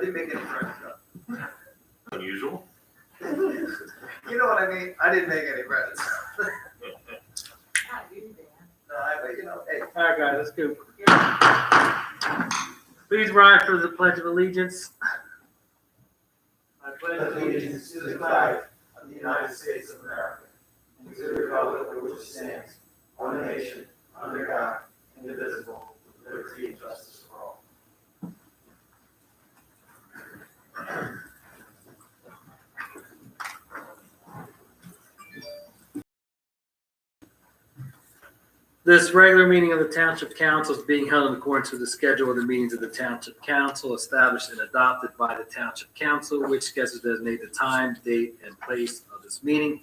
didn't make any friends, though. Unusual. You know what I mean? I didn't make any friends. But you know, hey. All right, guys, let's go. Please rise for the Pledge of Allegiance. I pledge Allegiance to the flag of the United States of America and to the republic for which it stands, one nation, under God, indivisible, with liberty and justice for all. This regular meeting of the Township Council is being held in accordance with the schedule of the meetings of the Township Council established and adopted by the Township Council, which schedule designates the time, date, and place of this meeting.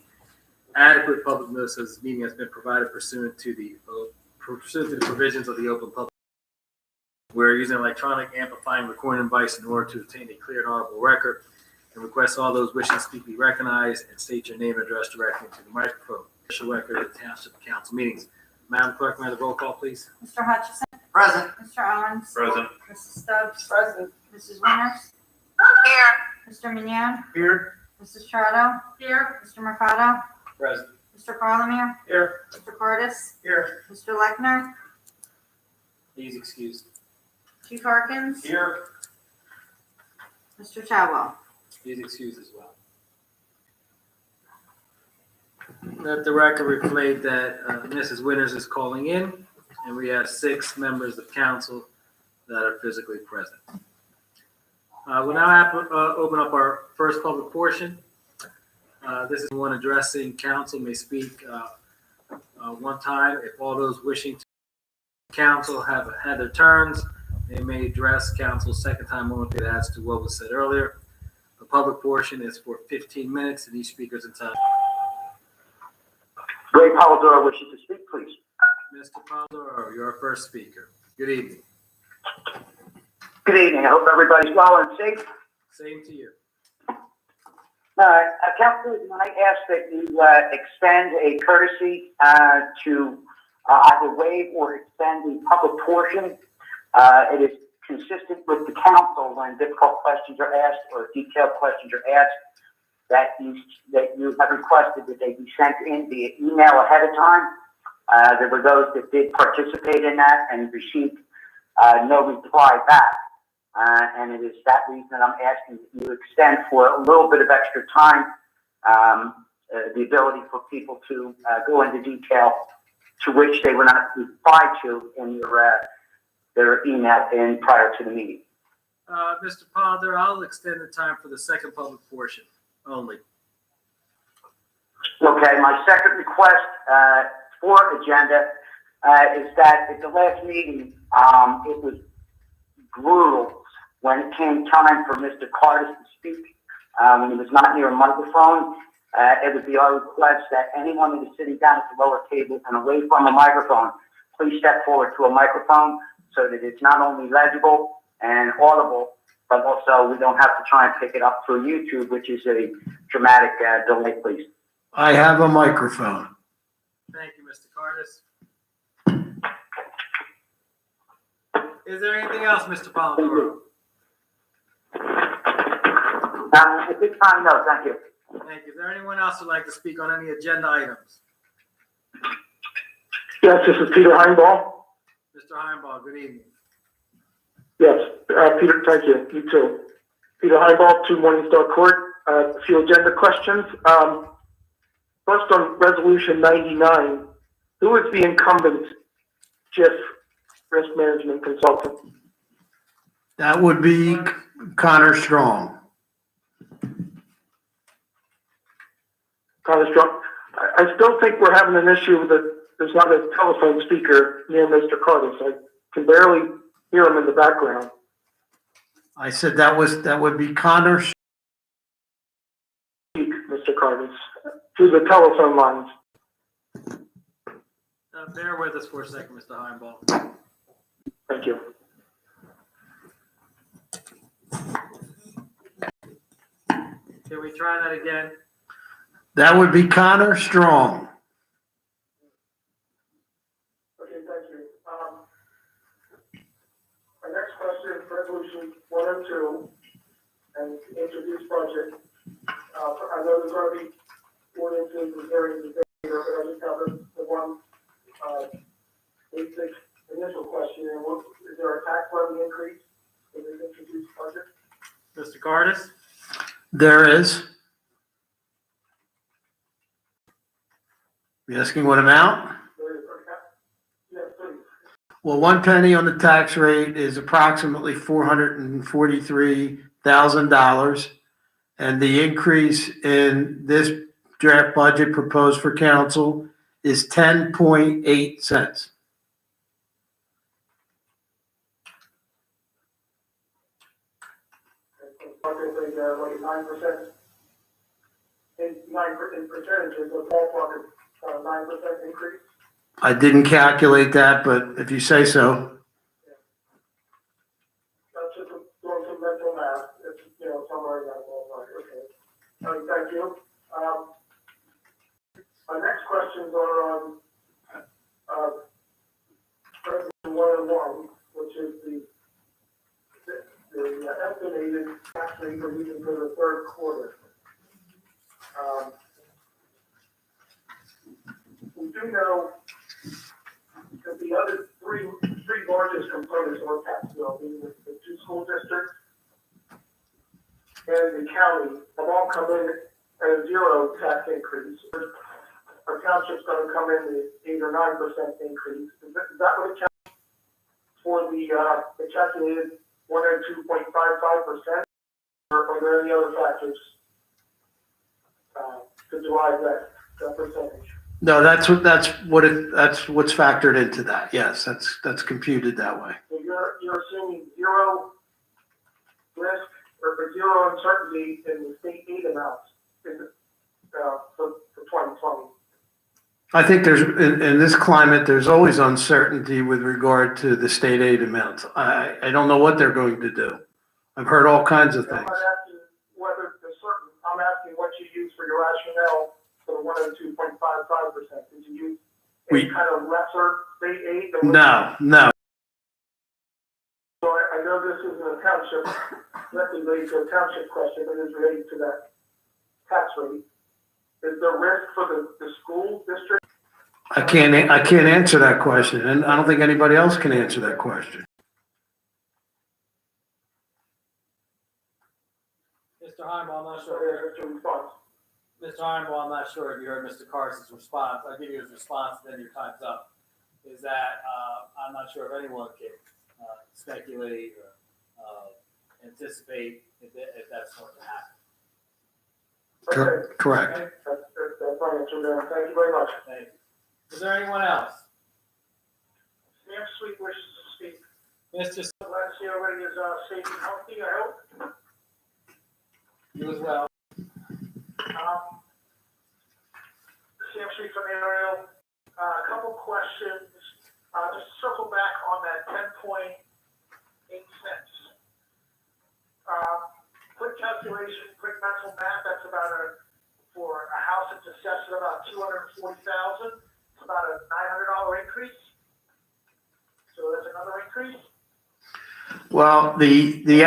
Adequate public notice of this meeting has been provided pursuant to the provisions of the Open Public. We're using electronic amplifying recording device in order to obtain a clear and audible record, and request all those wishing to speak be recognized and state your name and address directly into the microphone. Official record of the Township Council meetings. Madam Clerk, may I have the roll call, please? Mr. Hutchison. Present. Mr. Owens. Present. Mrs. Stubbs. Present. Mrs. Winters. Here. Mr. Mignon. Here. Mrs. Strato. Here. Mr. Mercado. Present. Mr. Parlamere. Here. Mr. Cordis. Here. Mr. Lechner. He's excused. Chief Harkins. Here. Mr. Chadwell. He's excused as well. Let the record reflect that Mrs. Winters is calling in, and we have 6 members of council that are physically present. We'll now open up our first public portion. This is one addressing council may speak one time. If all those wishing to council have had their turns, they may address council second time only if it adds to what was said earlier. The public portion is for 15 minutes, and each speaker is entitled. Ray Polidoro wishes to speak, please. Mr. Polidoro, you're our first speaker. Good evening. Good evening. I hope everybody's well and safe. Same to you. Councilor, when I ask that you extend a courtesy to either waive or extend the public portion, it is consistent with the council when difficult questions are asked or detailed questions are asked that you have requested that they be sent in via email ahead of time. There were those that did participate in that and received no reply back. And it is that reason that I'm asking that you extend for a little bit of extra time, the ability for people to go into detail to which they were not replied to in their email in prior to the meeting. Mr. Polidoro, I'll extend the time for the second public portion only. Okay, my second request for agenda is that at the last meeting, it was brutal when it came time for Mr. Cardis to speak. When he was not near a microphone, it would be our request that anyone that is sitting down at the lower table and away from a microphone, please step forward to a microphone so that it's not only legible and audible, but also we don't have to try and pick it up through YouTube, which is a dramatic delay, please. I have a microphone. Thank you, Mr. Cardis. Is there anything else, Mr. Polidoro? At this time, no, thank you. Thank you. Is there anyone else who'd like to speak on any agenda items? Yes, this is Peter Heinball. Mr. Heimball, good evening. Yes, Peter, thank you. You too. Peter Heinball, 2 Morningstar Court. A few agenda questions. First on Resolution 99, who is the incumbent JIF risk management consultant? That would be Connor Strong. Connor Strong. I still think we're having an issue that there's not a telephone speaker near Mr. Cardis. I can barely hear him in the background. I said that would be Connor. Mr. Cardis, through the telephone lines. Bear with us for a second, Mr. Heimball. Thank you. Can we try that again? That would be Connor Strong. Okay, thank you. My next question, Resolution 102, and introduce budget. I know there's already ordinances and hearings there, but I just have the one, basic initial question, and what, is there a tax levy increase in this introduced budget? Mr. Cardis? There is. You asking what amount? Yes, please. Well, 1 penny on the tax rate is approximately $443,000. And the increase in this draft budget proposed for council is 10.8 cents. Approximately, like 9%, in percentages, a ballpark of 9% increase. I didn't calculate that, but if you say so. That's just doing some mental math, it's, somewhere in that ballpark, okay. All right, thank you. My next questions are on, Resolution 101, which is the estimated tax rate for using for the third quarter. We do know that the other three largest components of our tax bill, being the two school districts and the county, have all come in at a 0 tax increase. Our township's gonna come in at 8 or 9% increase. Is that what it counts for the calculated 102.55%? Or are there any other factors to derive that percentage? No, that's what's factored into that. Yes, that's computed that way. So you're assuming 0 risk or 0 uncertainty in the state aid amounts for 2020. I think in this climate, there's always uncertainty with regard to the state aid amounts. I don't know what they're going to do. I've heard all kinds of I'm things. not asking whether they're certain. I'm asking what you use for your rationale for the 102.55%. Did you use any kind of lesser state aid? No. So I know this isn't a township, directly related to a township question, but it's related to that tax rate. Is there risk for the school district? I can't answer that question, and I don't think anybody else can answer that question. Mr. Heimel, I'm not So sure. there's your response. Mr. Heimel, I'm not sure if you heard Mr. Carson's response. I'll give you his response, then your time's up. Is that I'm not sure if anyone can speculate or anticipate if that's going to happen. Okay, Correct. Okay? that's my answer there. Thank you very much. Thank you. Is there anyone else? Sam Sweet wishes to speak. Mr. Glad to see everybody is safe and healthy, I hope. You as well. Sam Street from Ariel. A couple questions. Just circle back on that 10.8 cents. Quick calculation, quick mental math, that's about for a house that's assessed at about $240,000, it's about a $900 increase. So that's another increase. Well, the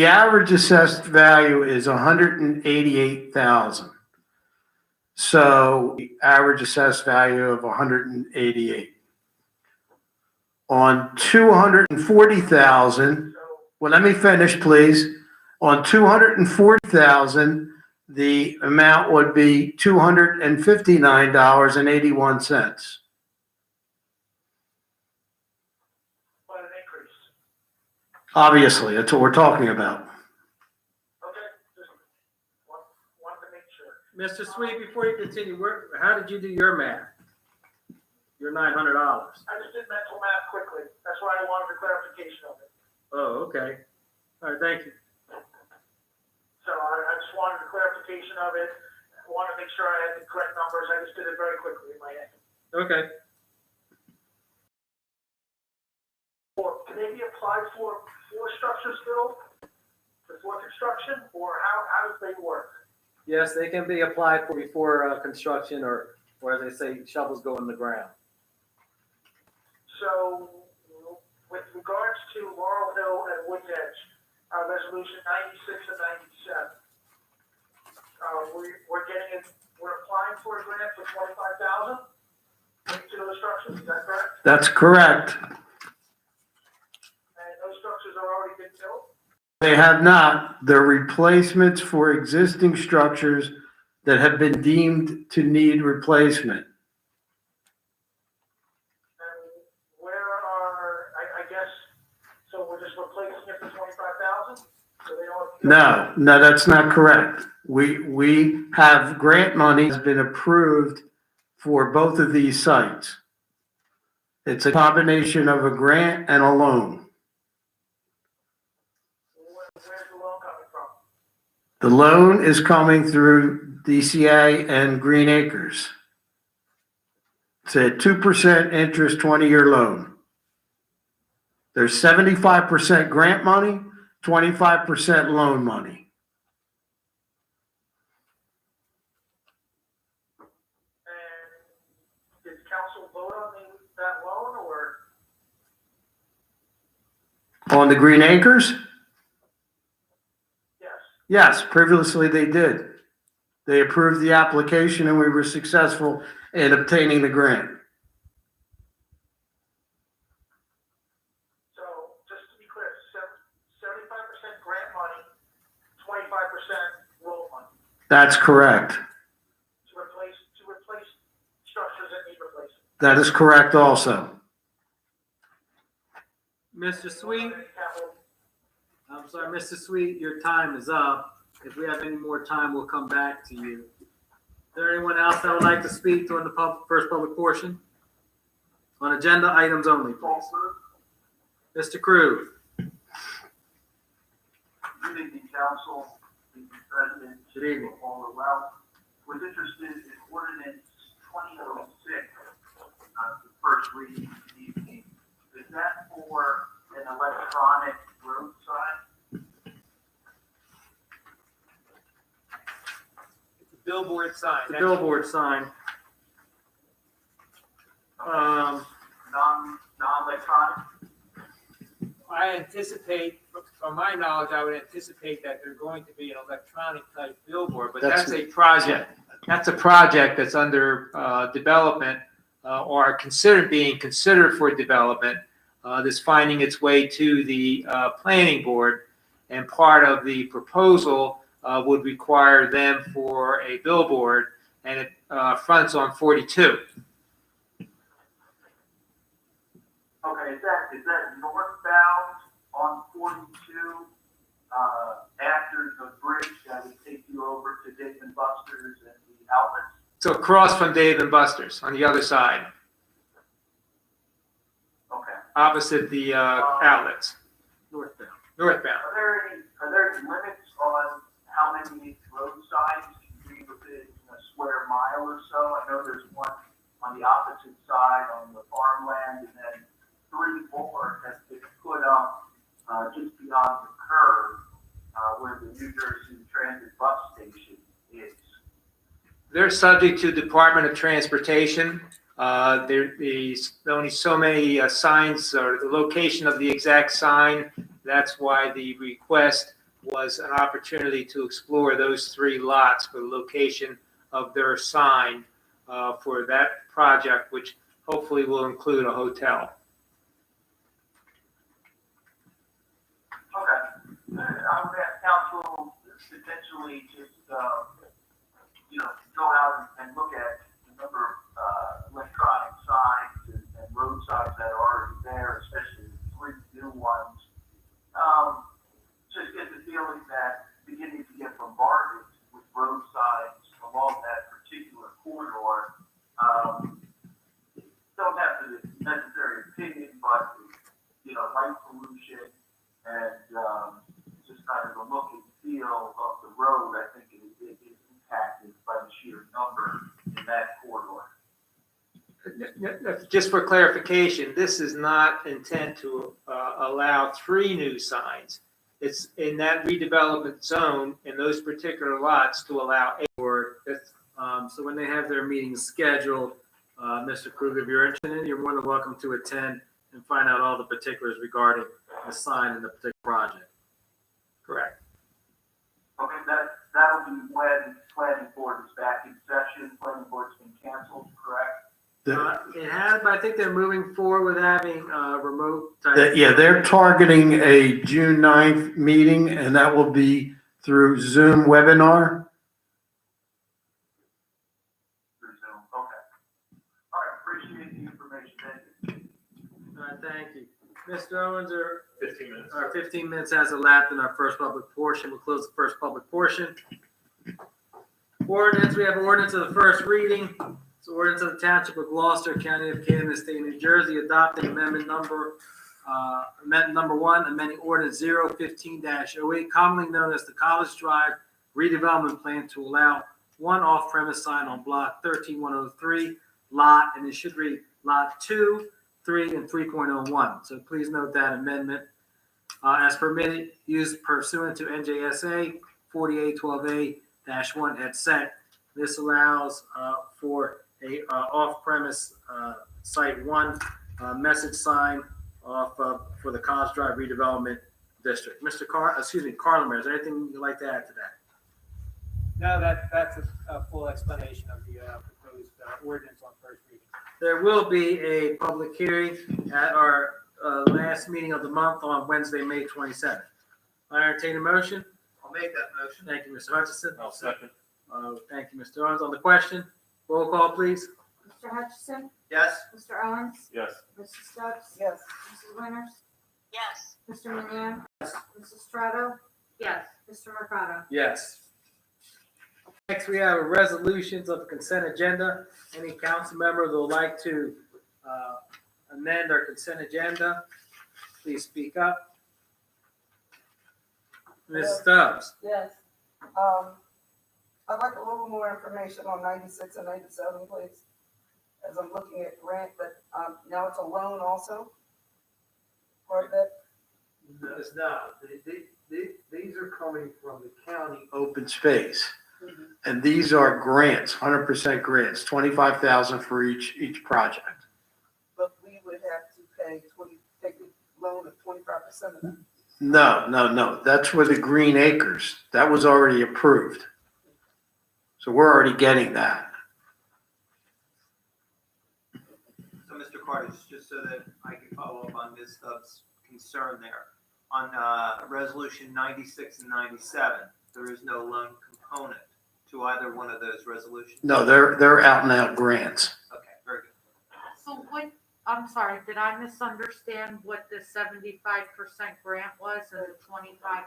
average assessed value is 188,000. So the average assessed value of 188 on 240,000. Well, let me finish, please. On 240,000, the amount would be $259.81. What an increase. Obviously, that's what we're talking about. Okay, just wanted to make sure. Mr. Sweet, before you continue, how did you do your math? Your $900. I just did mental math quickly. That's why I wanted a clarification of it. Oh, okay. All right, thank you. So I just wanted a clarification of it. I wanted to make sure I had the correct numbers. I just did it very quickly in my head. Okay. Or can they be applied for structures still? Before construction? Or how does they work? Yes, they can be applied for before construction or as they say, shovels go in the ground. So with regards to Laurel Hill and Woods Edge, resolution 96 and 97. We're applying for a grant for 25,000 into those structures, is that correct? That's correct. And those structures are already been built? They have not. They're replacements for existing structures that have been deemed to need replacement. And where are, I guess, so we're just replacing it for 25,000? So they don't. No, that's not correct. We have grant money has been approved for both of these sites. It's a combination of a grant and a loan. Where's the loan coming from? The loan is coming through DCA and Green Acres. It's a 2% interest 20-year loan. There's 75% grant money, 25% loan money. And did council vote on that loan or? On the Green Acres? Yes. Yes, previously they did. They approved the application and we were successful in obtaining the grant. So just to be clear, 75% grant money, 25% loan money That's correct. to replace structures that need replacement. That is correct also. Mr. Sweet, Capital. I'm sorry, Mr. Sweet, your time is up. If we have any more time, we'll come back to you. Is there anyone else that would like to speak during the first public portion? On agenda items only, please. Mr. Krug. Good evening, council, Mr. President. Good evening. All are well. Was interested in ordinance 2006, the first reading this evening. Is that for an electronic road sign? Billboard sign. The billboard sign. Non-electronic? I anticipate, from my knowledge, I would anticipate that there's going to be an electronic type billboard, but that's a project. That's a project that's under development or being considered for development. That's finding its way to the planning board, and part of the proposal would require them for a billboard, and it fronts on 42. Okay, is that northbound on 42 after the bridge that would take you over to Dave and Buster's and the outlets? So across from Dave and Buster's on the other side, Okay. opposite the outlets, Northbound. northbound. Are there any limits on how many road signs can be within a square mile or so? I know there's one on the opposite side on the farmland, and then 3 more has been put up just beyond the curve where the New Jersey Transit bus station is. They're subject to Department of Transportation. There's only so many signs or the location of the exact sign. That's why the request was an opportunity to explore those 3 lots for the location of their sign for that project, which hopefully will include a hotel. Okay. I would ask council potentially just, go out and look at the number of electronic signs and road signs that are already there, especially the 3 new ones. Just get the feeling that beginning to get bombarded with road signs along that particular corridor, don't have the necessary opinion, but, light pollution and just kind of the look and feel of the road, I think it is impacted by the sheer number in that corridor. Just for clarification, this is not intent to allow 3 new signs. It's in that redevelopment zone in those particular lots to allow a Or, so when they have their meetings scheduled, Mr. Krug, if you're interested in it, you're more than welcome to attend and find out all the particulars regarding the sign and the particular project. be when planning board is back in session, planning board's been canceled, correct? It has, but I think they're moving forward with having remote type. Yeah, they're targeting a June 9th meeting, and that will be through Zoom webinar. Through Zoom, okay. All right, appreciate the information, thank you. All right, thank you. Mr. Owens, 15 minutes. our 15 minutes has elapsed in our first public portion. We'll close the first public portion. Ordinance, we have ordinance of the first reading. It's ordinance of the Township of Gloucester, County of Camden, State of New Jersey, adopting amendment number 1, amending ordinance 015-08, commonly known as the College Drive redevelopment plan to allow one off-premise sign on block 13103 lot, and it should read lot 2, 3, and 3.01. So please note that amendment. As permitted, use pursuant to NJSA 4812A-1 et sec. This allows for a off-premise site 1 message sign for the College Drive redevelopment district. Carlemer, is there anything you'd like to add to that? No, that's a full explanation of the proposed ordinance on first reading. There will be a public hearing at our last meeting of the month on Wednesday, May 27th. I entertain a motion. I'll make that motion. Thank you, Mr. Hutchison. I'll second. Thank you, Mr. Owens. On the question, roll call, please. Mr. Hutchison? Yes. Mr. Owens? Yes. Mrs. Stubbs? Yes. Mrs. Winters? Yes. Mr. Minio? Mrs. Strato? Yes. Mr. Mercado? Yes. Next, we have resolutions of the consent agenda. Any council member that would like to amend our consent agenda, please speak up. Ms. Stubbs? Yes. I'd like a little more information on 96 and 97, please. As I'm looking at grant, but now it's a loan also. Part of that. No, these are coming from the county open space. And these are grants, 100% grants, 25,000 for each project. But we would have to pay take a loan of 25% of that. No. That's for the Green Acres. That was already approved. So we're already getting that. So, Mr. Carter, just so that I can follow up on Ms. Stubbs' concern there, on Resolution 96 and 97, there is no loan component to either one of those resolutions? No, they're out and out grants. Okay, very good. So what, I'm sorry, did I misunderstand what the 75% grant was and the 25%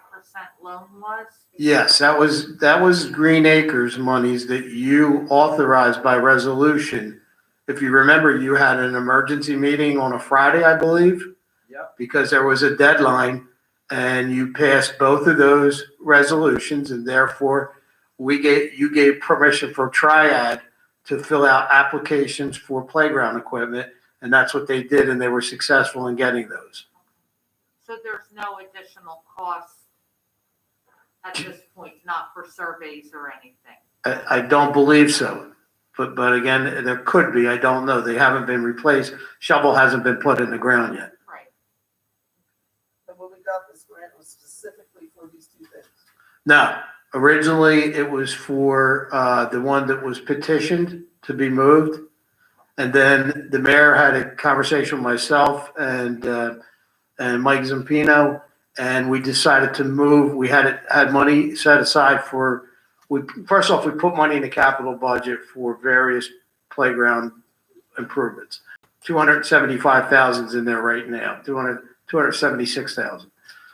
loan was? Yes, that was Green Acres monies that you authorized by resolution. If you remember, you had an emergency meeting on a Friday, I believe. Yep. Because there was a deadline and you passed both of those resolutions, and therefore you gave permission for Triad to fill out applications for playground equipment, and that's what they did, and they were successful in getting those. So there's no additional cost at this point, not for surveys or anything? I don't believe so, but again, there could be, I don't know. They haven't been replaced. Shovel hasn't been put in the ground yet. Right. And when we got this grant, it was specifically for these two things. No, originally it was for the one that was petitioned to be moved. And then the mayor had a conversation with myself and Mike Zampino, and we decided to move. We had money set aside first off, we put money in the capital budget for various playground improvements. 275,000 is in there right now, 276,000.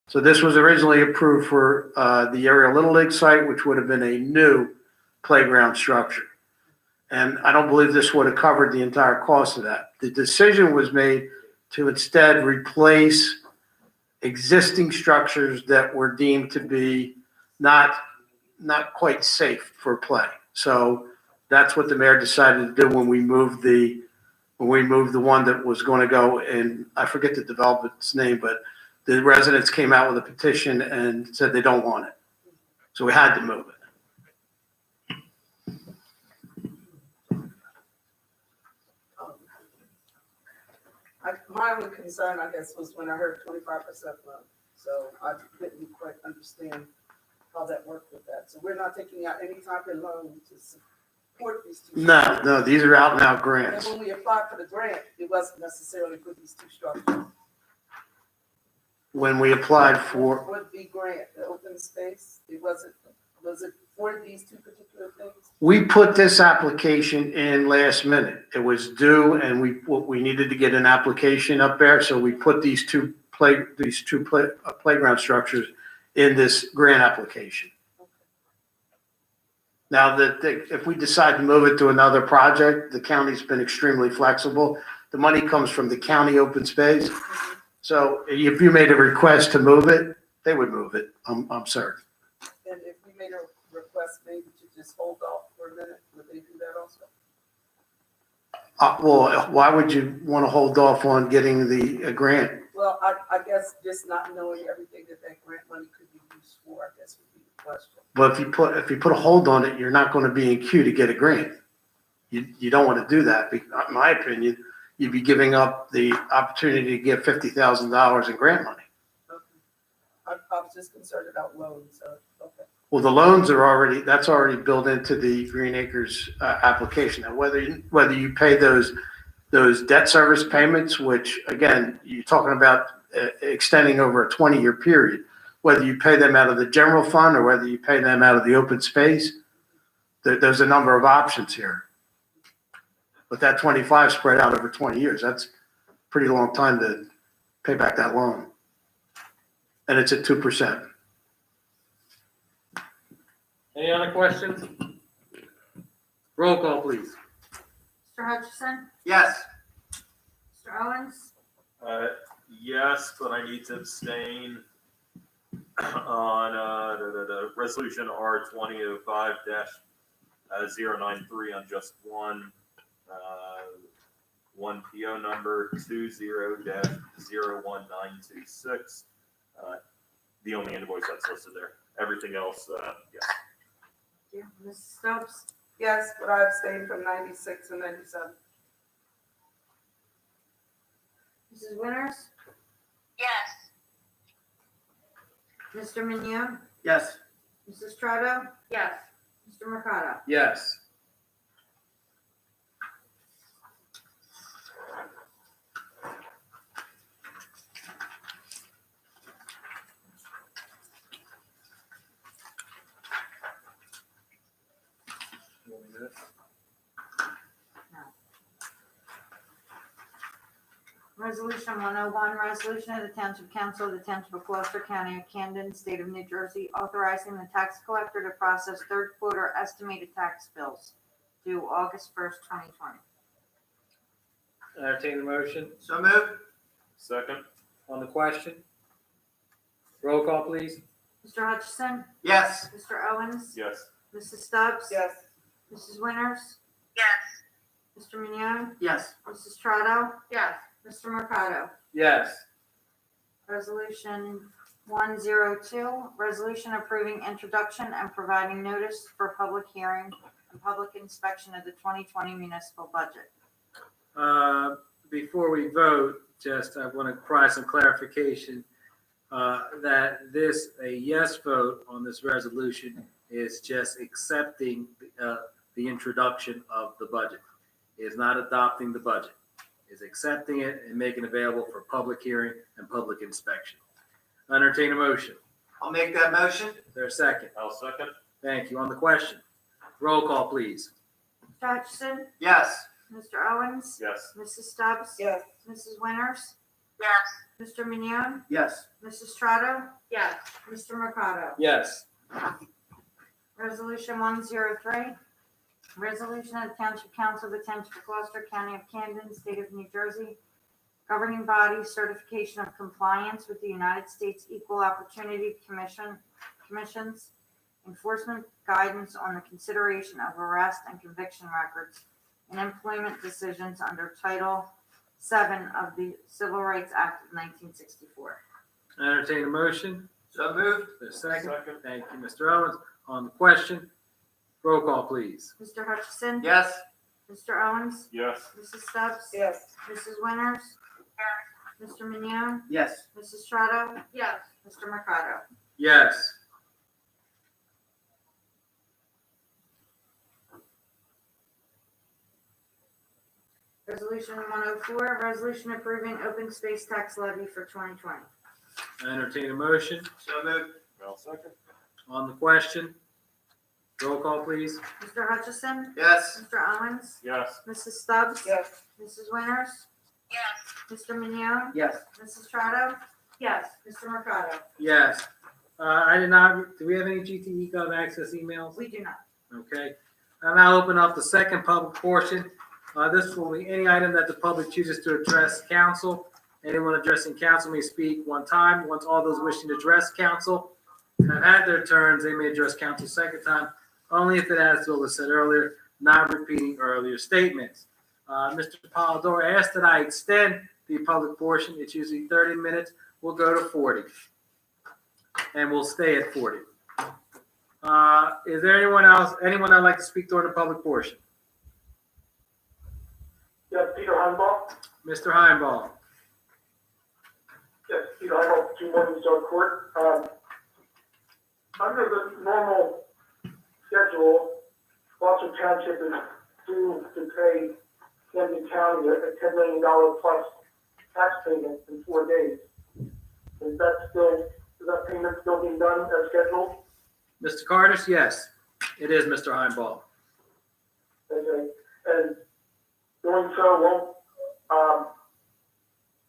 So this was originally approved for the area Little League site, which would have been a new playground structure. And I don't believe this would have covered the entire cost of that. The decision was made to instead replace existing structures that were deemed to be not quite safe for play. So that's what the mayor decided to do when we moved the one that was going to go in, I forget the development's name, but the residents came out with a petition and said they don't want it. So we had to move it. My only concern, I guess, was when I heard 25% loan. So I didn't quite understand how that worked with that. So we're not taking out any type of loan to support these two. No, structures. no, these are out and out And grants. when we applied for the grant, it wasn't necessarily for these two structures. When we applied for, For the grant, the open space, was it for these two particular things? we put this application in last minute. It was due and we needed to get an application up there, so we put these two playground structures in this grant application. Now, if we decide to move it to another project, the county's been extremely flexible. The money comes from the county open space. So if you made a request to move it, they would move it. I'm certain. And if we made a request maybe to just hold off for a minute, would they do that also? Well, why would you want to hold off on getting the grant? Well, I guess just not knowing everything that grant money could be used for, I guess would be the question. But if you put a hold on it, you're not going to be in queue to get a grant. You don't want to do that. In my opinion, you'd be giving up the opportunity to get $50,000 in grant money. Okay. I was just concerned about loans, so, okay. Well, the loans are that's already built into the Green Acres application. Now, whether you pay those debt service payments, which again, you're talking about extending over a 20-year period, whether you pay them out of the general fund or whether you pay them out of the open space, there's a number of options here. But that 25 spread out over 20 years, that's a pretty long time to pay back that loan. And it's at 2%. Any other questions? Roll call, please. Mr. Hutchison, Yes. Mr. Owens, Yes, but I need to abstain on resolution R 2005-093 on just one PO number 20-01926. The only invoice that's listed there. Everything else, yes. yeah, Mrs. Stubbs, Yes, but I abstained from 96 and 97. Mrs. Winters, Yes. Mr. Mignon, Yes. Mrs. Trotta, Yes. Mr. Mercado. Yes. Resolution 101, resolution of the Township Council of the Township of Gloucester County of Camden, State of New Jersey, authorizing the tax collector to process third quarter estimated tax bills due August 1st, 2020. Entertain the motion So moved. Second? on the question. Roll call, please. Mr. Hutchison, Yes. Mr. Owens, Yes. Mrs. Stubbs. Yes, Mrs. Winters, Yes. Mr. Mignon, Yes. Mrs. Trotta, Yes. Mr. Mercado. Yes. Resolution 102, resolution approving introduction and providing notice for public hearing and public inspection of the 2020 municipal budget. Before we vote, just I want to provide some clarification that a yes vote on this resolution is just accepting the introduction of the budget. It is not adopting the budget. Is accepting it and making it available for public hearing and public inspection. Entertain a motion. I'll make that motion. Is there a second? I'll second. Thank you. On the question, roll call, please. Mr. Hutchison, Yes. Mr. Owens, Yes. Mrs. Stubbs. yes, Mrs. Winters, Yes. Mr. Mignon, Yes. Mrs. Trotta, Yes. Mr. Mercado. Yes. Resolution 103, resolution of the Township Council of the Township of Gloucester County of Camden, State of New Jersey, governing body certification of compliance with the United States Equal Opportunity Commission's enforcement guidance on the consideration of arrest and conviction records and employment decisions under Title VII of the Civil Rights Act of 1964. Entertain a motion. So moved. Is there a second? Second. Thank you, Mr. Owens. On the question, roll call, please. Mr. Hutchison? Yes. Mr. Owens? Yes. Mrs. Stubbs? yes, Mrs. Winters? Mr. Mignon? Yes. Mrs. Trotta? Yes. Mr. Mercado? Yes. Resolution 104, resolution approving open space tax levy for 2020. I entertain a motion So moved. I'll second. on the question. Roll call, please. Mr. Hutchison? Yes. Mr. Owens? Yes. Mrs. Stubbs? Yes. Mrs. Winters? Yes. Mr. Mignone? Yes. Mrs. Strato? Yes. Mr. Mercado? Yes. I did not, do we have any GTE Gov access emails? We do not. Okay. I'll now open up the second public portion. This will be any item that the public chooses to address council. Anyone addressing council may speak one time. Once all those wishing to address council have had their turns, they may address council a second time, only if it has to what was said earlier, not repeating earlier statements. Mr. Polidori asked that I extend the public portion. It's usually 30 minutes. We'll go to 40. And we'll stay at 40. Is there anyone that'd like to speak during the public portion? Yes, Peter Heimbach. Mr. Heimball. Yes, Peter Heimbach, 2 Morningstar Court. Under the normal schedule, Gloucester Township is due to pay Camden County a $10 million plus tax payment in 4 days. Is that payment still being done as scheduled? Mr. Cardis, yes, it is Mr. Heimball. Okay, and doing so won't,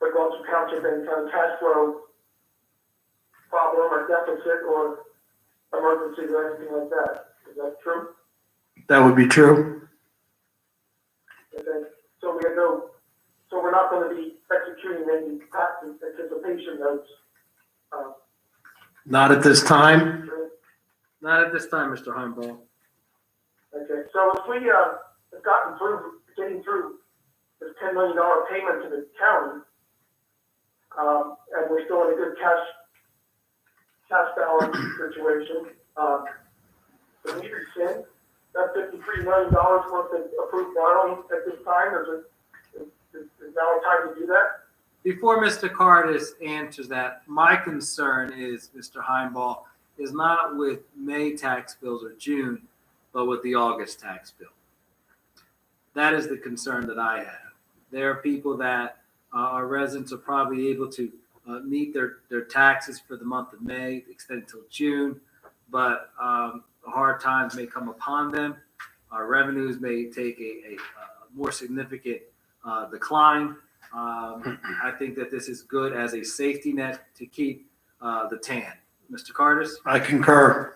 the Gloucester Township any kind of cash flow problem or deficit or emergency or anything like that. Is that true? That would be true. Okay, so we're not gonna be executing any tax anticipation notes. Not at this time. Not at this time, Mr. Heimball. Okay, so if we, have getting through this $10 million payment to the county, and we're still in a good cash balance situation, can we rescind that $53 million worth of approved borrowing at this time, or is now a time to do that? Before Mr. Cardis answers that, my concern is, Mr. Heimball, is not with May tax bills or June, but with the August tax bill. That is the concern that I have. There are people that our residents are probably able to meet their taxes for the month of May, extend until June, but hard times may come upon them. Our revenues may take a more significant decline. I think that this is good as a safety net to keep the tan. Mr. Cardis? I concur.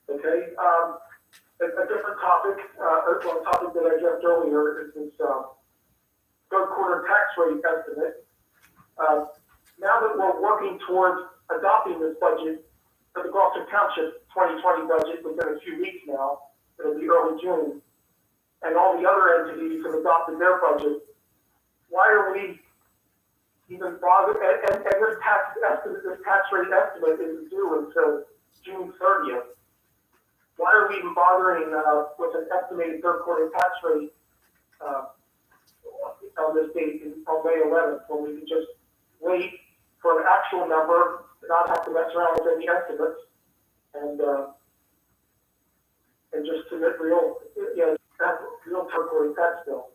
Okay, a different topic, a topic that I addressed earlier is this third quarter tax rate estimate. Now that we're working towards adopting this budget for the Gloucester Township 2020 budget within a few weeks now, it'll be early June, and all the other entities have adopted their budget, why are we even bother, and this tax rate estimate isn't due until June 30th. Why are we even bothering with an estimated third quarter tax rate on this date on May 11th, when we can just wait for an actual number, not have to mess around with any estimates, and just submit real third quarter tax bill?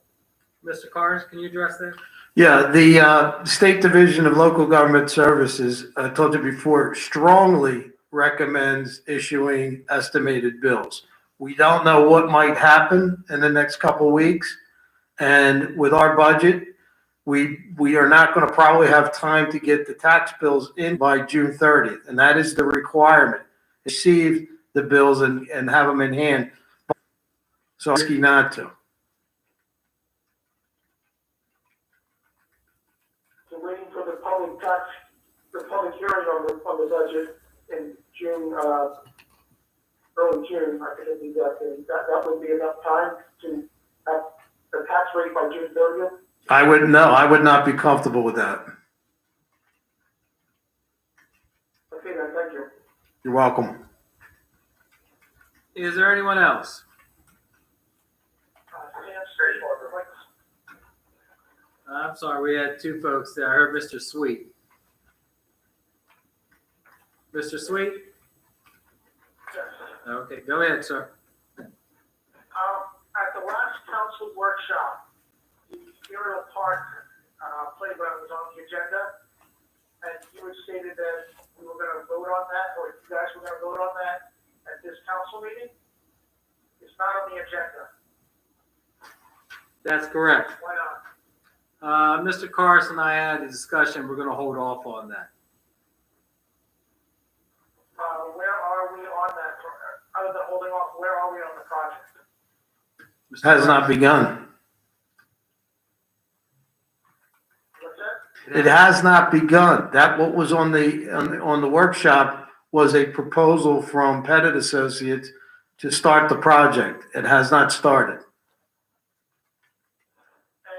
Mr. Cardis, can you address that? Yeah, the State Division of Local Government Services, I told you before, strongly recommends issuing estimated bills. We don't know what might happen in the next couple of weeks. And with our budget, we are not going to probably have time to get the tax bills in by June 30th. And that is the requirement. Receive the bills and have them in hand. So risky not to. So waiting for the public hearing on the budget in June, early June, I forget the exact date, that would be enough time to have the tax rate by June 30th? I would not be comfortable with that. Okay, then, thank you. You're welcome. Is there anyone else? I'm sorry, we had two folks there. I heard Mr. Sweet. Mr. Sweet? Yes. Okay, go ahead, sir. At the last council workshop, the Imperial Park, playground was on the agenda, and you had stated that we were gonna vote on that, or you guys were gonna vote on that at this council meeting. It's not on the agenda. That's correct. Why not? Mr. Carson and I had a discussion, we're gonna hold off on that. Where are we on that? Other than holding off, where are we on the project? Mr. Has not Carson? begun. What's that? It has not begun. That what was on the workshop was a proposal from Pettit Associates to start the project. It has not started. And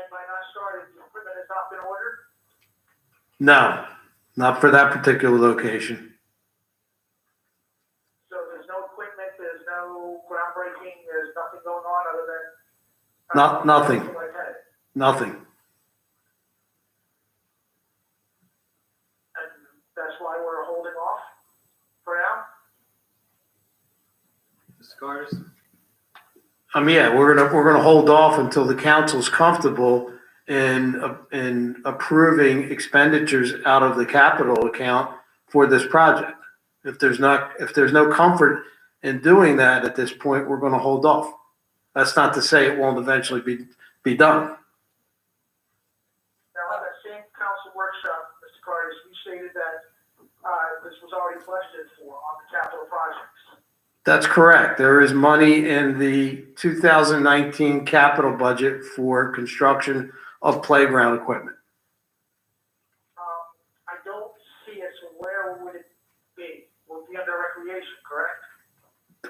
by not starting, the equipment has not been ordered? No, not for that particular location. So there's no equipment, there's no groundbreaking, there's nothing going on other than? Nothing. Like that. Nothing. And that's why we're holding off for now? Mr. Carson? Yeah, we're gonna hold off until the council's comfortable in approving expenditures out of the capital account for this project. If there's no comfort in doing that at this point, we're gonna hold off. That's not to say it won't eventually be done. Now, at that same council workshop, Mr. Carter, you stated that, this was already budgeted for on the capital projects. That's correct. There is money in the 2019 capital budget for construction of playground equipment. I don't see it, so where would it be? Would it be under recreation, correct?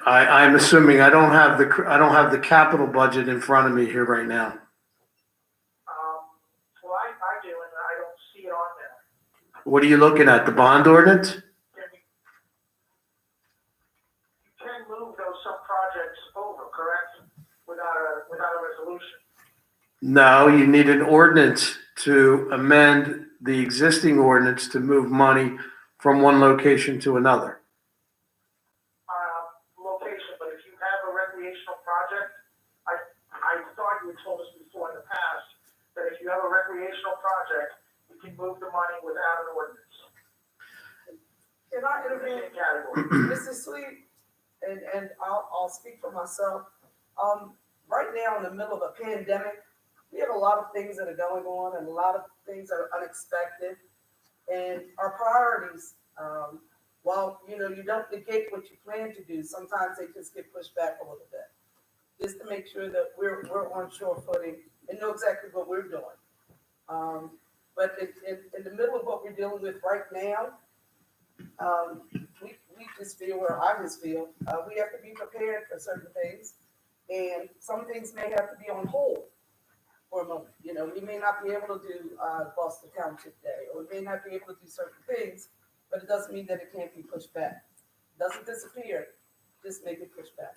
I'm assuming I don't have the capital budget in front of me here right now. Well, I do, and I don't see it on there. What are you looking at? The bond ordinance? You can move those some projects over, correct? Without a resolution. No, you need an ordinance to amend the existing ordinance to move money from one location to another. Location, but if you have a recreational project, I thought you had told us before in the past that if you have a recreational project, you can move the money without an ordinance. Can I intervene? In category. Mr. Sweet, and I'll speak for myself. Right now, in the middle of a pandemic, we have a lot of things that are going on and a lot of things that are unexpected. And our priorities, while, you don't negate what you plan to do, sometimes they just get pushed back a little bit. Just to make sure that we're on sure footing and know exactly what we're doing. But in the middle of what we're dealing with right now, we just feel, or I just feel, we have to be prepared for certain things. And some things may have to be on hold for a moment. We may not be able to do Gloucester Township Day, or we may not be able to do certain things, but it doesn't mean that it can't be pushed back. It doesn't disappear, just make it pushed back.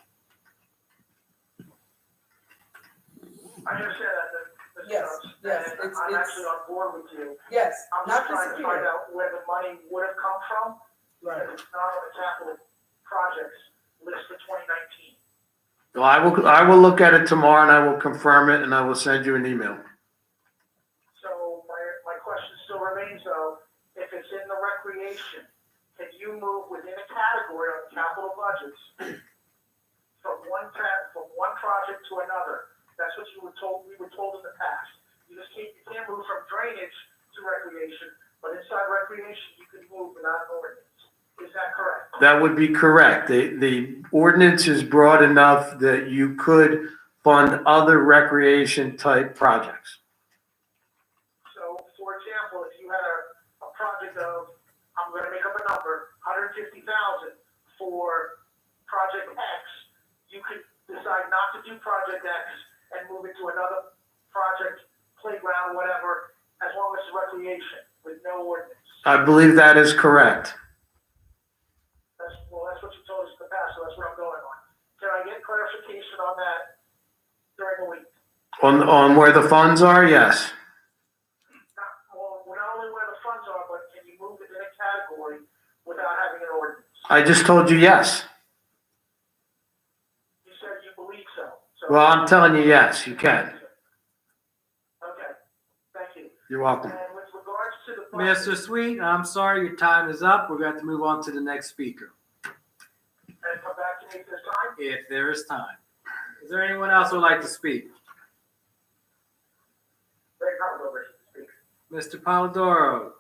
I understand that, Mr. Yes, Stubbs, yes, and I'm actually on board with you. Yes, I'm not just trying to find disappear. out where the money would have come from. Right. If it's not on the capital projects list for 2019. So I will look at it tomorrow and I will confirm it and I will send you an email. So my question still remains though, if it's in the recreation, can you move within a category of capital budgets from one project to another? That's what we were told in the past. You can't move from drainage to recreation, but inside recreation, you can move without an ordinance. Is that correct? That would be correct. The ordinance is broad enough that you could fund other recreation type projects. So, for example, if you had a project of, I'm gonna make up a number, 150,000 for project X, you could decide not to do project X and move it to another project, playground, whatever, as long as it's recreation with no ordinance. I believe that is correct. That's what you told us in the past, so that's where I'm going on. Can I get clarification on that during the week? On where the funds are, yes. Not only where the funds are, but can you move it in a category without having an ordinance? I just told you yes. You said you believe so. Well, I'm telling you yes, you can. You're welcome. And with regards to the. Mr. Sweet, I'm sorry, your time is up. We're going to have to move on to the next speaker, And come back to me this time. if there is time. Is there anyone else who would like to speak? Ray Cutler wishes to speak. Mr. Polidoro?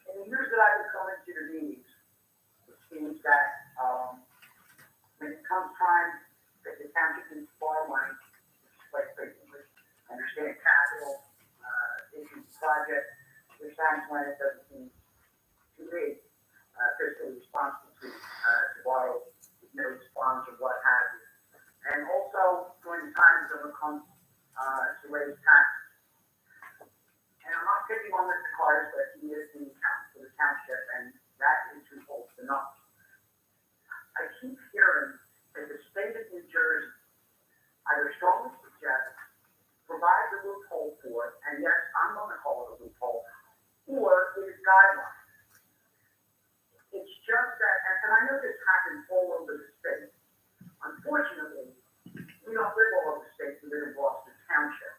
In the years that I've been coming to the meetings, it seems that, when it comes time that the township needs to borrow money, quite frequently, understand capital, issues, projects, there's times when it doesn't seem to be, fiscally responsible to borrow, no funds or what have you. And also during the times when it comes, to raise taxes. And I'm not picking on Mr. Carter, but he is the accountant for the township, and that is who holds the numbers. I keep hearing that the state of New Jersey either strongly suggests, provide the loophole for it, and yes, I'm going to call it a loophole, or it is guidelines. It's just that, and I know this happens all over the state. Unfortunately, we don't live all over the state, we live in Gloucester Township.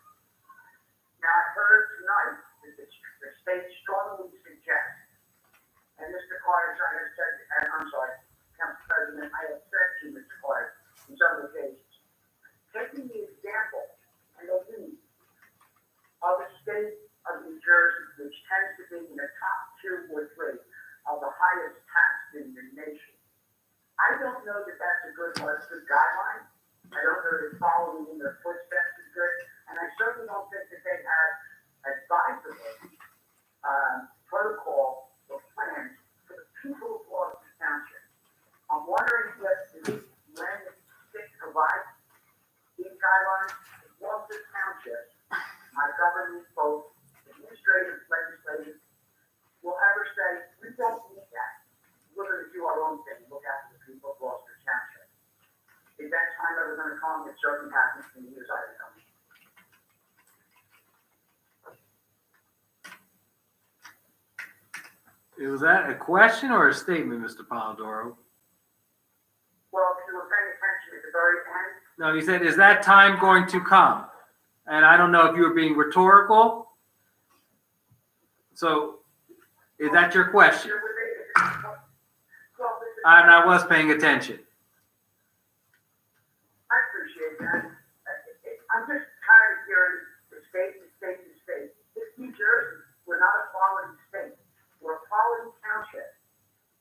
Now, I heard tonight that the state strongly suggests, and Mr. Carter, I have said, and I'm sorry, Council President, I have said to Mr. Carter on several occasions, taking the example and the lead of the state of New Jersey, which tends to be in the top 2 or 3 of the highest taxed in the nation. I don't know that that's a good guideline. I don't know that following in their footsteps is good, and I certainly don't think that they have advisable protocol or plans for the people of Gloucester Township. I'm wondering if when the state provides these guidelines, Gloucester Township, my government, both administrative, legislative, will ever say, we don't need that. We're going to do our own thing, look after the people of Gloucester Township. Is that time ever going to come? It certainly hasn't in the years I've been coming. Was that a question or a statement, Mr. Polidoro? Well, if you were paying attention at the very end, No, you said, is that time going to come? And I don't know if you were being rhetorical. So, is that your question? And I was paying attention. I appreciate that. I'm just tired of hearing the state. It's New Jersey. We're not a quality state. We're a quality township.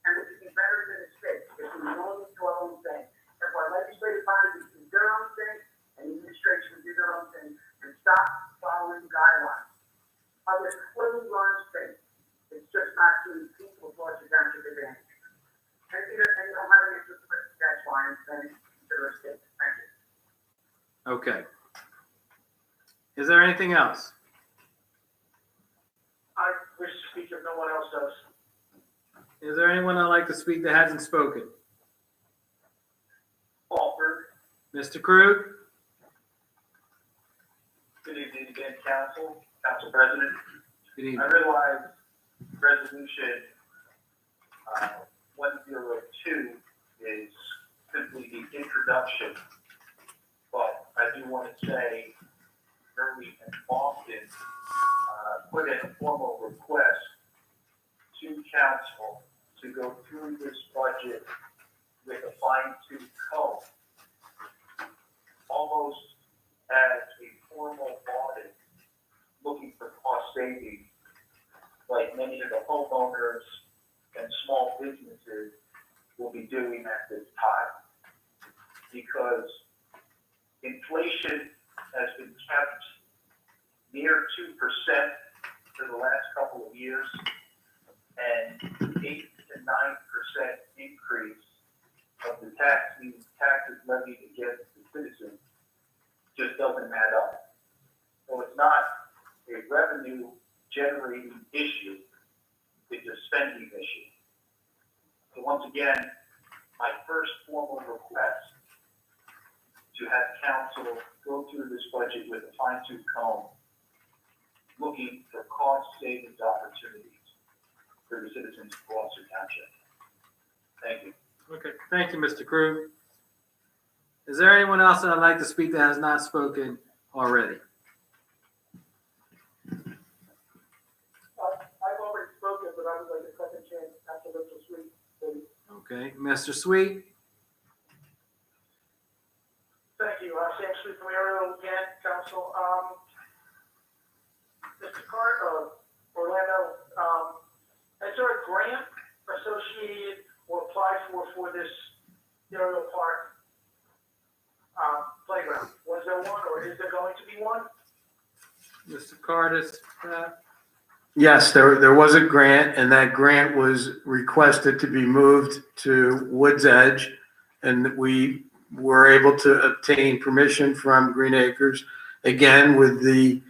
And we can be better than the state if we only do our own thing. If our legislative bodies do their own thing and the administration do their own thing and stop following guidelines. Others clearly run state. It's just not to the people of Gloucester Township advantage. And you don't have an answer for it, that's why I'm saying consider a state. Thank you. Okay. Is there anything else? I wish to speak if no one else does. Is there anyone that'd like to speak that hasn't spoken? Alford, Mr. Krug? good evening again, Council President. Good I evening. realize resolution 102 is simply the introduction, but I do want to say early and often put in a formal request to council to go through this budget with a fine-tooth comb, almost as a formal audit, looking for cost savings, like many of the homeowners and small businesses will be doing at this time. Because inflation has been kept near 2% for the last couple of years, and 8 to 9% increase of the taxes levied against the citizens just doesn't add up. So it's not a revenue generating issue, it's a spending issue. So once again, my first formal request to have council go through this budget with a fine-tooth comb, looking for cost savings opportunities for the citizens of Gloucester Township. Thank you. Okay, thank you, Mr. Krug. Is there anyone else that would like to speak that has not spoken already? I've already spoken, but I would like a second chance after Mr. Sweet, please. Okay, Mr. Sweet? Thank you, Sam Sweet from Ariel again, council. Mr. Orlando, is there a grant associated or applied for this Ariel Park, playground? Was there one, or is there going to be one? Mr. Cardis? Yes, there was a grant, and that grant was requested to be moved to Woods Edge. And we were able to obtain permission from Green Acres, again, with the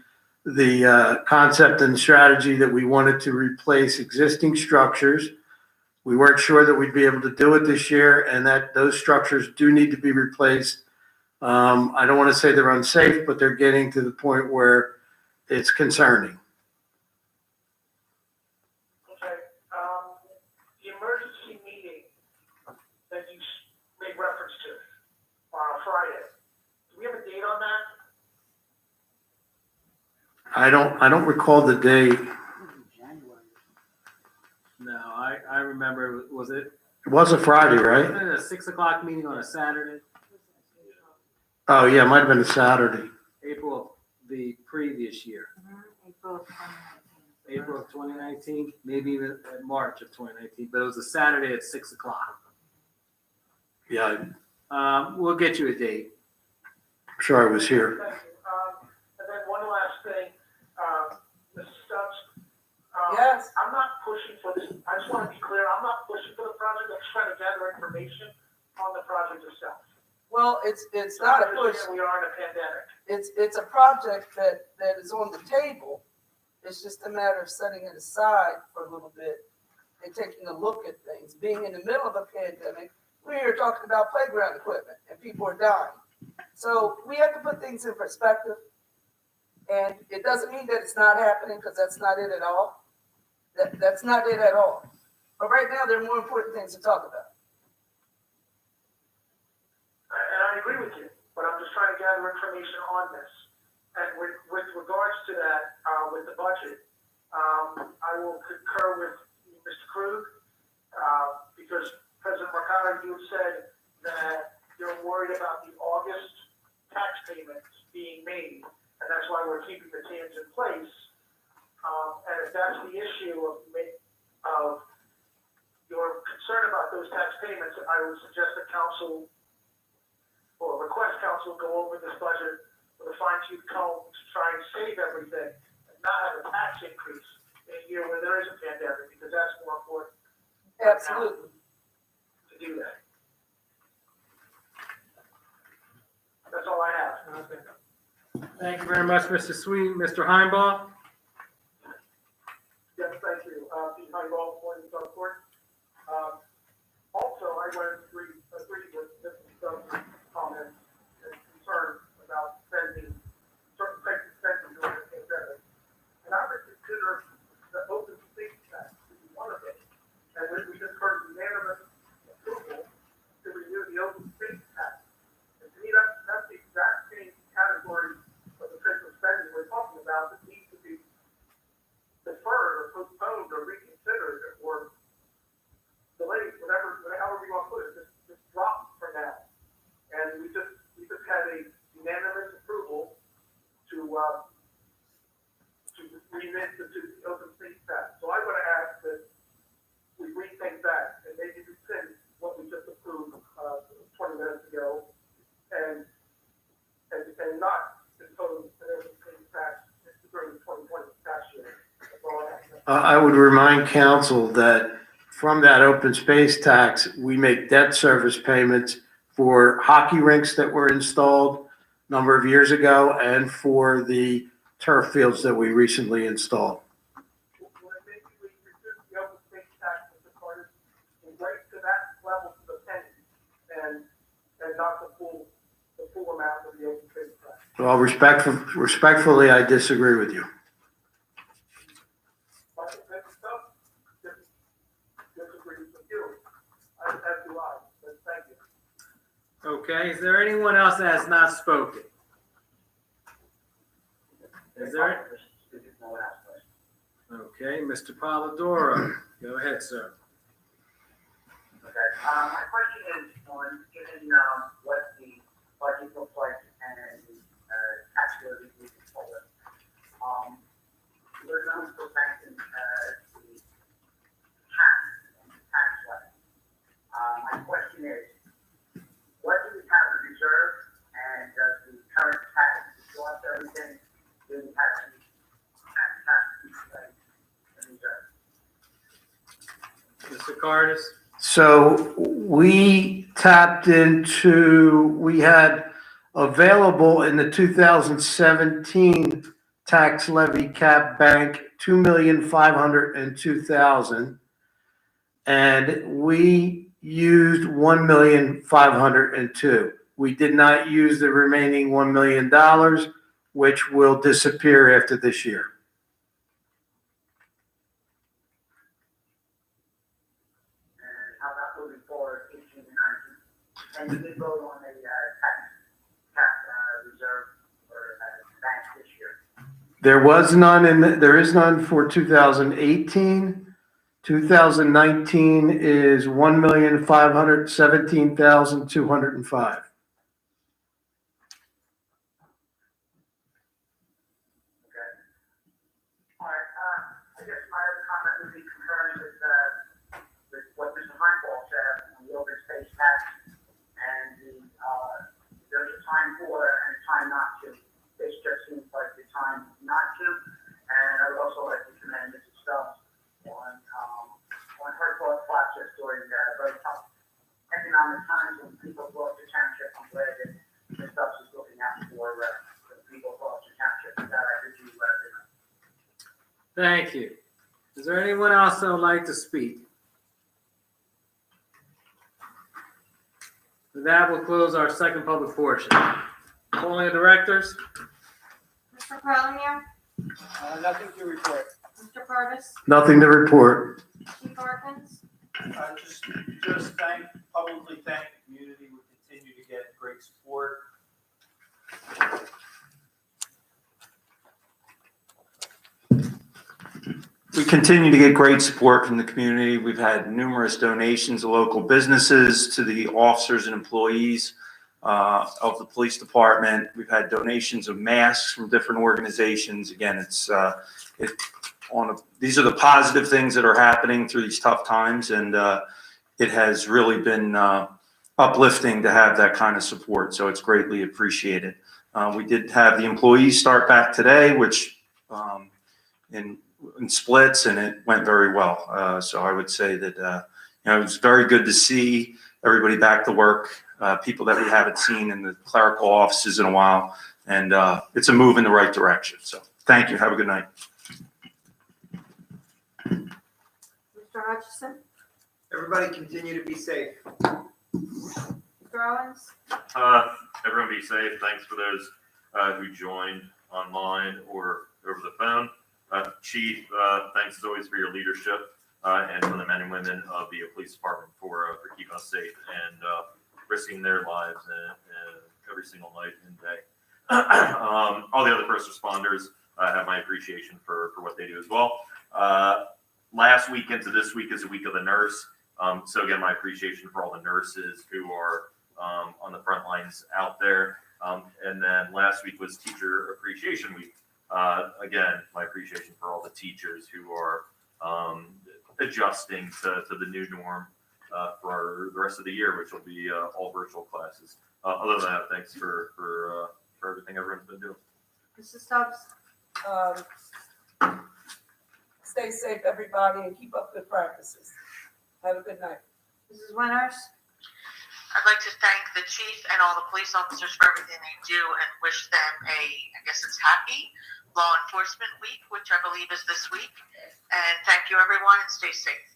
concept and strategy that we wanted to replace existing structures. We weren't sure that we'd be able to do it this year, and that those structures do need to be replaced. I don't want to say they're unsafe, but they're getting to the point where it's concerning. Okay, the emergency meeting that you made reference to on Friday, do we have a date on that? I don't recall the date. No, I remember, was it? It was a Friday, right? Wasn't it a 6 o'clock meeting on a Saturday? Oh, yeah, it might have been a Saturday. April of the previous year, April of 2019. April of 2019, maybe even March of 2019, but it was a Saturday at 6 o'clock. Yeah, We'll get you a date. I'm sure I was here. Thank you. And then one last thing, Mrs. Stubbs. Yes. I'm not pushing for this, I just want to be clear, I'm not pushing for the project, I'm just trying to gather information on the project itself. Well, it's So not a I push. understand we are in a pandemic. It's a project that is on the table. It's just a matter of setting it aside for a little bit and taking a look at things. Being in the middle of a pandemic, we're here talking about playground equipment and people are dying. So we have to put things in perspective. And it doesn't mean that it's not happening, because that's not it at all. That's not it at all. But right now, there are more important things to talk about. And I agree with you, but I'm just trying to gather information on this. And with regards to that, with the budget, I will concur with Mr. Krug, because President Mercado, you said that you're worried about the August tax payments being made, and that's why we're keeping the TANs in place. And if that's the issue of your concern about those tax payments, I would suggest that council, or request council, go over this budget with a fine-tooth comb to try and save everything and not have a tax increase in a year where there is a pandemic, because that's more important. Absolutely. To do that. That's all I have. Thank you very much, Mr. Sweet. Mr. Heimbaugh? Yes, thank you. Pete Highball, Morningstar Court. Also, I went agree with Mr. Stubbs' comments and concerns about spending, certain types of spending during the pandemic. And I would consider the open space tax to be one of them. And we just heard unanimous approval to renew the open space tax. And to me, that's the exact same category of the type of spending we're talking about that needs to be deferred or postponed or reconsidered or delayed, however you want to put it, just drop for now. And we just had a unanimous approval to remit to the open space tax. So I would ask that we bring things back and maybe rescind what we just approved 20 minutes ago and not impose an open space tax during the 2020 tax year. That's all I have. I would remind council that from that open space tax, we make debt service payments for hockey rinks that were installed a number of years ago and for the turf fields that we recently installed. When I basically reduce the open space tax, Mr. Carter, right to that level to the penny and not the full amount of the open space tax. Well, respectfully, I disagree with you. But if stuff disagrees with you, as do I, but thank you. Okay, is there anyone else that has not spoken? Okay, Mr. Polidoro, go ahead, sir. Okay, my question is on, given, what the budget looks like and the, tax levy moving forward. We're going to back in, the tax levy. My question is, what do we have in reserve, and does the current tax exhaust everything? Do we have any tax in reserve? Mr. Cardis? So we tapped into, we had available in the 2017 tax levy cap bank, 2,502,000. And we used 1,502,000. We did not use the remaining $1 million, which will disappear after this year. How about moving forward, 18 and 19? And you did vote on a tax reserve for banks this year. There was none there is none for 2018. 2019 is 1,517,205. All right, I guess my other comment would be concurrent with what Mr. Heinball said on the open space tax, and there's a time for it and a time not to. This just seems like the time not to, and I would also like to commend Mrs. Stubbs on her thought process during very tough economic times when people of Gloucester Township. I'm glad that Ms. Stubbs is looking out for the people of Gloucester Township. With that, I bid you good night. Thank you. Is there anyone else that would like to speak? With that, we'll close our second public portion. Calling the directors. Mr. Prellier, Nothing to report. Mr. Cardis, Nothing to report. Chief Harkins, Just publicly thank the community. We continue to get great support. We continue to get great support from the community. We've had numerous donations of local businesses to the officers and employees of the police department. We've had donations of masks from different organizations. Again, these are the positive things that are happening through these tough times, and it has really been uplifting to have that kind of support. So it's greatly appreciated. We did have the employees start back today, which in splits, and it went very well. So I would say that it was very good to see everybody back to work, people that we haven't seen in the clerical offices in a while, and it's a move in the right direction. So thank you. Have a good night. Mr. Hutchison, Everybody continue to be safe. Mr. Owens, Everyone be safe. Thanks for those who joined online or over the phone. Chief, thanks as always for your leadership, and for the men and women of the police department for keeping us safe and risking their lives every single night and day. All the other first responders have my appreciation for what they do as well. Last week into this week is a week of the nurse. So again, my appreciation for all the nurses who are on the front lines out there. And then last week was Teacher Appreciation Week. Again, my appreciation for all the teachers who are adjusting to the new norm for the rest of the year, which will be all virtual classes. Other than that, thanks for everything everyone's been doing. Mrs. Stubbs, Stay safe, everybody, and keep up good practices. Have a good night. Mrs. Winters, I'd like to thank the chief and all the police officers for everything they do and wish them I guess it's happy Law Enforcement Week, which I believe is this week. And thank you, everyone, and stay safe.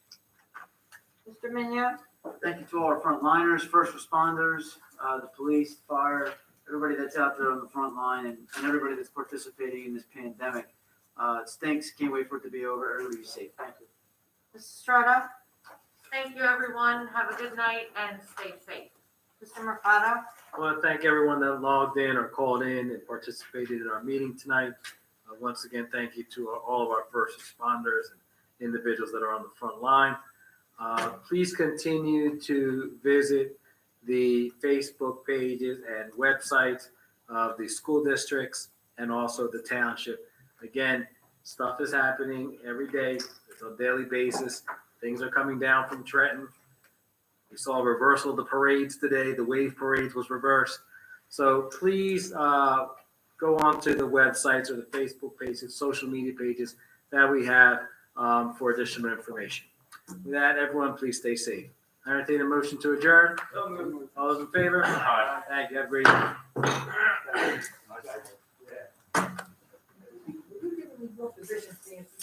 Mr. Minio, Thank you to all our frontliners, first responders, the police, fire, everybody that's out there on the front line, and everybody that's participating in this pandemic. It stinks. Can't wait for it to be over. Everybody be safe. Thank you. Mrs. Strata, Thank you, everyone. Have a good night and stay safe. Mr. Mercado, I want to thank everyone that logged in or called in and participated in our meeting tonight. Once again, thank you to all of our first responders and individuals that are on the front line. Please continue to visit the Facebook pages and websites of the school districts and also the township. Again, stuff is happening every day. It's on a daily basis. Things are coming down from Trenton. We saw a reversal of the parades today. The wave parades was reversed. So please go on to the websites or the Facebook pages, social media pages that we have for additional information. With that, everyone, please stay safe. I entertain a motion to adjourn. All those in favor? Aye. Thank you. Have a great evening. Position, Nancy.